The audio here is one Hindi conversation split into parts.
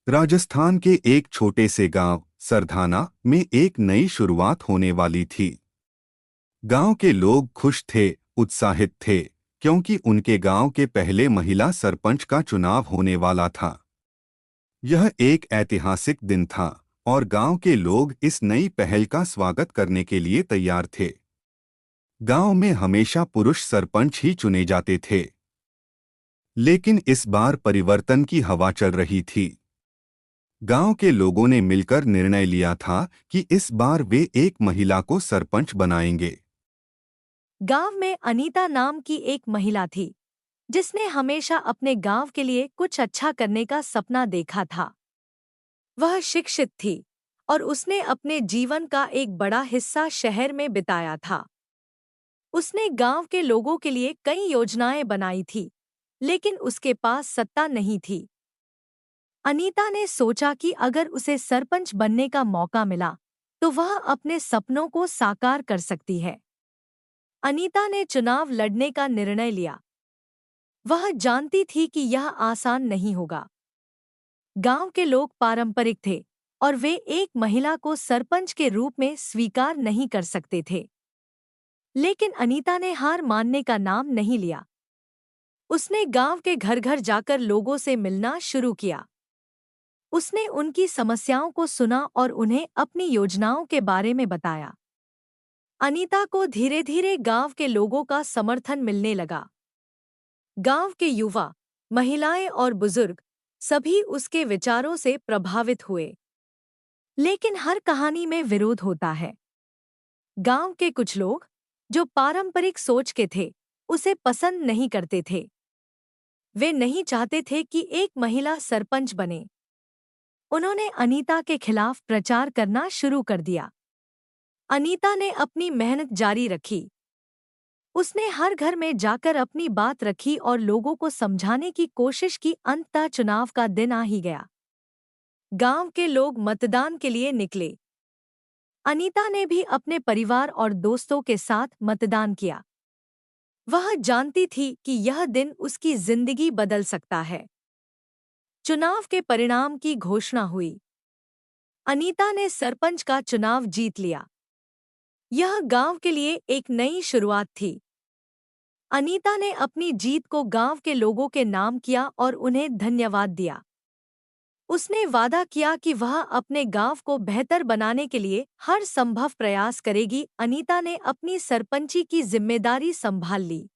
राजस्थान के एक छोटे से गांव सरधाना में एक नई शुरुआत होने वाली थी। गांव के लोग खुश थे, उत्साहित थे, क्योंकि उनके गांव के पहले महिला सरपंच का चुनाव होने वाला था। यह एक ऐतिहासिक दिन था और गांव के लोग इस नई पहल का स्वागत करने के लिए तैयार थे। गांव में हमेशा पुरुष सरपंच ही चुने जाते थे, लेकिन इस बार परिवर्तन की हवा चल रही थी। गांव के लोगों ने मिलकर निर्णय लिया था कि इस बार वे एक महिला को सरपंच बनाएंगे। गांव में अनीता नाम की एक महिला थी जिसने हमेशा अपने गांव के लिए कुछ अच्छा करने का सपना देखा था। वह शिक्षित थी और उसने अपने जीवन का एक बड़ा हिस्सा शहर में बिताया था। उसने गांव के लोगों के लिए कई योजनाएं बनाई थी, लेकिन उसके पास सत्ता नहीं थी। अनीता ने सोचा कि अगर उसे सरपंच बनने का मौका मिला तो वह अपने सपनों को साकार कर सकती है। अनीता ने चुनाव लड़ने का निर्णय लिया। वह जानती थी कि यह आसान नहीं होगा। गांव के लोग पारंपरिक थे और वे एक महिला को सरपंच के रूप में स्वीकार नहीं कर सकते थे। लेकिन अनीता ने हार मानने का नाम नहीं लिया। उसने गांव के घर घर जाकर लोगों से मिलना शुरू किया। उसने उनकी समस्याओं को सुना और उन्हें अपनी योजनाओं के बारे में बताया। अनीता को धीरे धीरे गांव के लोगों का समर्थन मिलने लगा। गांव के युवा, महिलाएं और बुजुर्ग सभी उसके विचारों से प्रभावित हुए। लेकिन हर कहानी में विरोध होता है। गांव के कुछ लोग, जो पारंपरिक सोच के थे, उसे पसंद नहीं करते थे। वे नहीं चाहते थे कि एक महिला सरपंच बने। उन्होंने अनीता के खिलाफ प्रचार करना शुरू कर दिया। अनीता ने अपनी मेहनत जारी रखी। उसने हर घर में जाकर अपनी बात रखी और लोगों को समझाने की कोशिश की। अंततः चुनाव का दिन आ ही गया। गांव के लोग मतदान के लिए निकले। अनीता ने भी अपने परिवार और दोस्तों के साथ मतदान किया। वह जानती थी कि यह दिन उसकी जिंदगी बदल सकता है। चुनाव के परिणाम की घोषणा हुई। अनीता ने सरपंच का चुनाव जीत लिया। यह गांव के लिए एक नई शुरुआत थी। अनीता ने अपनी जीत को गांव के लोगों के नाम किया और उन्हें धन्यवाद दिया। उसने वादा किया कि वह अपने गांव को बेहतर बनाने के लिए हर संभव प्रयास करेगी। अनीता ने अपनी सरपंची की जिम्मेदारी संभाल ली।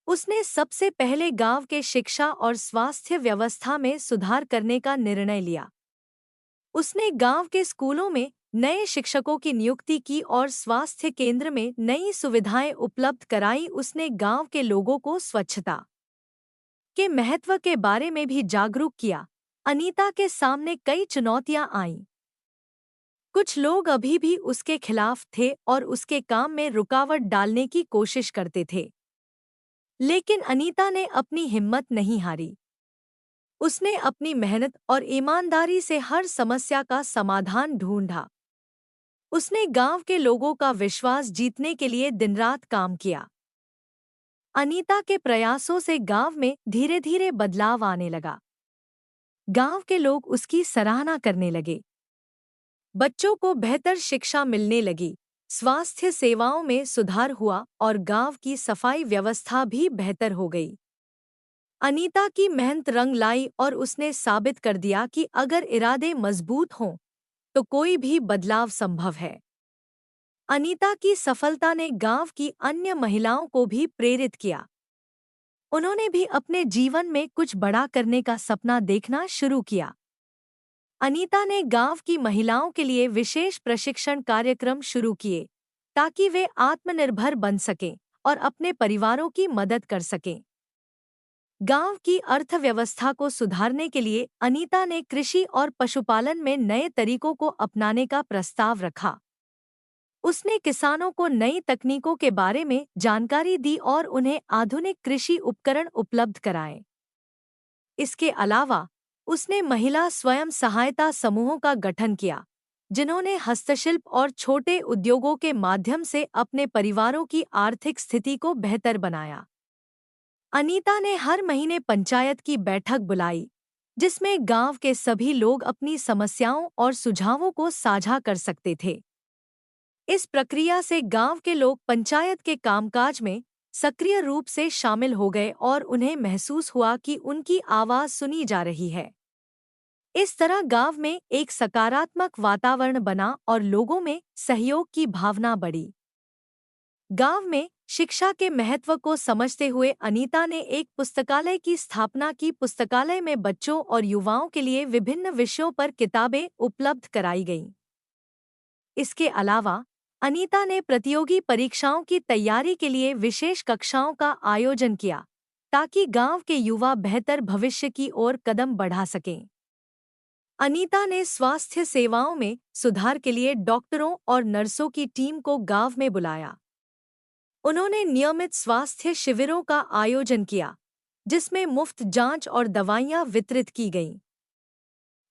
उसने सबसे पहले गांव के शिक्षा और स्वास्थ्य व्यवस्था में सुधार करने का निर्णय लिया। उसने गांव के स्कूलों में नए शिक्षकों की नियुक्ति की और स्वास्थ्य केंद्र में नई सुविधाएं उपलब्ध कराई। उसने गांव के लोगों को स्वच्छता के महत्व के बारे में भी जागरूक किया। अनीता के सामने कई चुनौतियां आईं। कुछ लोग अभी भी उसके खिलाफ थे और उसके काम में रुकावट डालने की कोशिश करते थे। लेकिन अनीता ने अपनी हिम्मत नहीं हारी। उसने अपनी मेहनत और ईमानदारी से हर समस्या का समाधान ढूंढा। उसने गांव के लोगों का विश्वास जीतने के लिए दिन-रात काम किया। अनीता के प्रयासों से गांव में धीरे-धीरे बदलाव आने लगा। गांव के लोग उसकी सराहना करने लगे। बच्चों को बेहतर शिक्षा मिलने लगी, स्वास्थ्य सेवाओं में सुधार हुआ और गांव की सफाई व्यवस्था भी बेहतर हो गई। अनीता की मेहनत रंग लाई और उसने साबित कर दिया कि अगर इरादे मजबूत हों तो कोई भी बदलाव संभव है। अनीता की सफलता ने गांव की अन्य महिलाओं को भी प्रेरित किया। उन्होंने भी अपने जीवन में कुछ बड़ा करने का सपना देखना शुरू किया। अनीता ने गांव की महिलाओं के लिए विशेष प्रशिक्षण कार्यक्रम शुरू किए ताकि वे आत्मनिर्भर बन सकें और अपने परिवारों की मदद कर सकें। गांव की अर्थव्यवस्था को सुधारने के लिए अनीता ने कृषि और पशुपालन में नए तरीकों को अपनाने का प्रस्ताव रखा। उसने किसानों को नई तकनीकों के बारे में जानकारी दी और उन्हें आधुनिक कृषि उपकरण उपलब्ध कराए। इसके अलावा उसने महिला स्वयं सहायता समूहों का गठन किया, जिन्होंने हस्तशिल्प और छोटे उद्योगों के माध्यम से अपने परिवारों की आर्थिक स्थिति को बेहतर बनाया। अनीता ने हर महीने पंचायत की बैठक बुलाई, जिसमें गांव के सभी लोग अपनी समस्याओं और सुझावों को साझा कर सकते थे। इस प्रक्रिया से गांव के लोग पंचायत के कामकाज में सक्रिय रूप से शामिल हो गए और उन्हें महसूस हुआ कि उनकी आवाज सुनी जा रही है। इस तरह गांव में एक सकारात्मक वातावरण बना और लोगों में सहयोग की भावना बढ़ी। गांव में शिक्षा के महत्व को समझते हुए अनीता ने एक पुस्तकालय की स्थापना की। पुस्तकालय में बच्चों और युवाओं के लिए विभिन्न विषयों पर किताबें उपलब्ध कराई गईं। इसके अलावा अनीता ने प्रतियोगी परीक्षाओं की तैयारी के लिए विशेष कक्षाओं का आयोजन किया, ताकि गांव के युवा बेहतर भविष्य की ओर कदम बढ़ा सकें। अनीता ने स्वास्थ्य सेवाओं में सुधार के लिए डॉक्टरों और नर्सों की टीम को गांव में बुलाया। उन्होंने नियमित स्वास्थ्य शिविरों का आयोजन किया, जिसमें मुफ्त जांच और दवाइयां वितरित की गईं।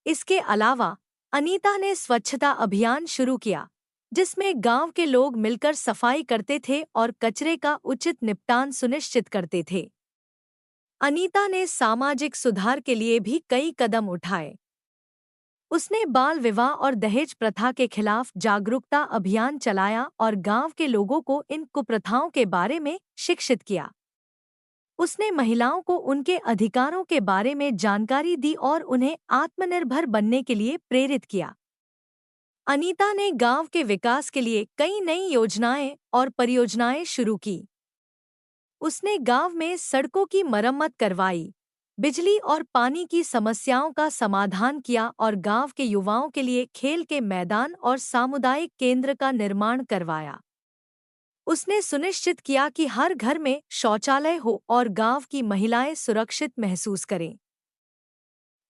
इसके अलावा अनीता ने स्वच्छता अभियान शुरू किया, जिसमें गांव के लोग मिलकर सफाई करते थे और कचरे का उचित निपटान सुनिश्चित करते थे। अनीता ने सामाजिक सुधार के लिए भी कई कदम उठाए। उसने बाल विवाह और दहेज प्रथा के खिलाफ जागरूकता अभियान चलाया और गांव के लोगों को इन कुप्रथाओं के बारे में शिक्षित किया। उसने महिलाओं को उनके अधिकारों के बारे में जानकारी दी और उन्हें आत्मनिर्भर बनने के लिए प्रेरित किया। अनीता ने गांव के विकास के लिए कई नई योजनाएं और परियोजनाएं शुरू की। उसने गांव में सड़कों की मरम्मत करवाई, बिजली और पानी की समस्याओं का समाधान किया और गांव के युवाओं के लिए खेल के मैदान और सामुदायिक केंद्र का निर्माण करवाया। उसने सुनिश्चित किया कि हर घर में शौचालय हो और गांव की महिलाएं सुरक्षित महसूस करें।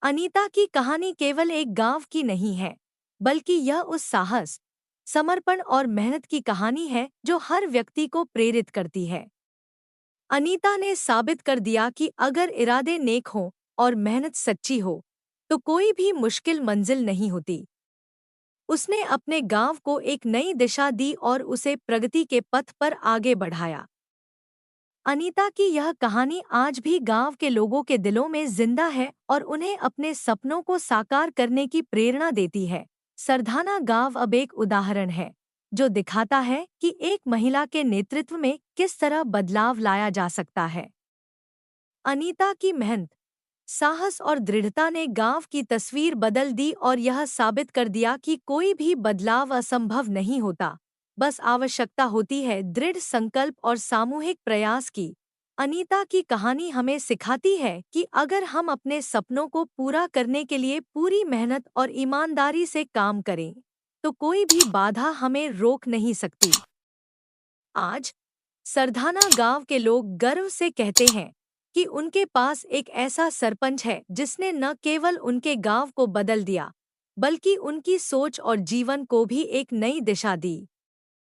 अनीता की कहानी केवल एक गांव की नहीं है, बल्कि यह उस साहस, समर्पण और मेहनत की कहानी है जो हर व्यक्ति को प्रेरित करती है। अनीता ने साबित कर दिया कि अगर इरादे नेक हों और मेहनत सच्ची हो, तो कोई भी मुश्किल मंजिल नहीं होती। उसने अपने गांव को एक नई दिशा दी और उसे प्रगति के पथ पर आगे बढ़ाया। अनीता की यह कहानी आज भी गांव के लोगों के दिलों में जिंदा है और उन्हें अपने सपनों को साकार करने की प्रेरणा देती है। सरधाना गांव अब एक उदाहरण है जो दिखाता है कि एक महिला के नेतृत्व में किस तरह बदलाव लाया जा सकता है। अनीता की मेहनत, साहस और दृढ़ता ने गांव की तस्वीर बदल दी और यह साबित कर दिया कि कोई भी बदलाव असंभव नहीं होता, बस आवश्यकता होती है दृढ़ संकल्प और सामूहिक प्रयास की। अनीता की कहानी हमें सिखाती है कि अगर हम अपने सपनों को पूरा करने के लिए पूरी मेहनत और ईमानदारी से काम करें, तो कोई भी बाधा हमें रोक नहीं सकती। आज सरधाना गांव के लोग गर्व से कहते हैं कि उनके पास एक ऐसा सरपंच है जिसने न केवल उनके गांव को बदल दिया, बल्कि उनकी सोच और जीवन को भी एक नई दिशा दी।